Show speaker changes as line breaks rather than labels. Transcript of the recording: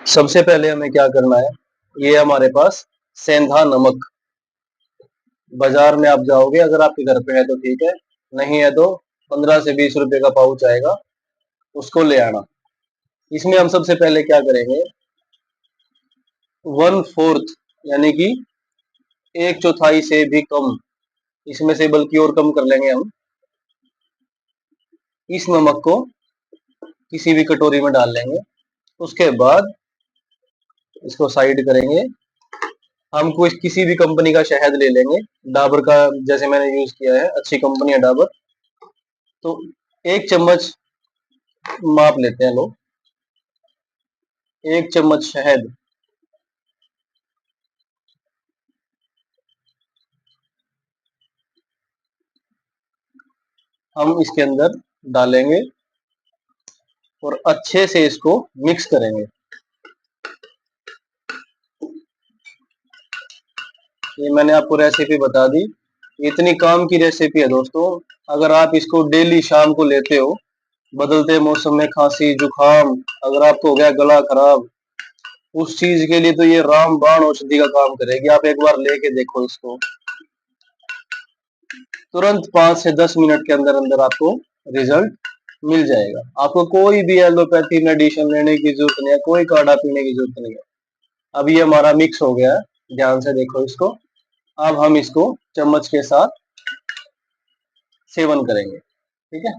सबसे पहले हमें क्या करना है, ये हमारे पास सेंधा नमक। बाजार में आप जाओगे, अगर आपके घर पे है तो ठीक है, नहीं है तो 15 से 20 रुपए का पाउच आएगा, उसको ले आना। इसमें हम सबसे पहले क्या करेंगे, 1/4 यानी कि 1/4 से भी कम, इसमें से बल्कि और कम कर लेंगे हम, इस नमक को किसी भी कटोरी में डाल लेंगे। उसके बाद इसको साइड करेंगे। हम कोई किसी भी कंपनी का शहद ले लेंगे, डाबर का, जैसे मैंने यूज किया है, अच्छी कंपनी है डाबर। तो 1 चम्मच माप लेते हैं लोग, 1 चम्मच शहद हम इसके अंदर डालेंगे और अच्छे से इसको मिक्स करेंगे। ये मैंने आपको रेसिपी बता दी, इतनी काम की रेसिपी है दोस्तों। अगर आप इसको डेली शाम को लेते हो, बदलते मौसम में खांसी जुकाम, अगर आपको हो गया गला खराब, उस चीज के लिए तो ये रामबाण औषधि का काम करेगी। आप एक बार लेके देखो इसको, तुरंत 5 से 10 मिनट के अंदर अंदर आपको रिजल्ट मिल जाएगा। आपको कोई भी एलोपैथी मेडिसिन लेने की जरूरत नहीं है, कोई काढ़ा पीने की जरूरत नहीं है। अब ये हमारा मिक्स हो गया है, ध्यान से देखो इसको। अब हम इसको चम्मच के साथ सेवन करेंगे, ठीक है।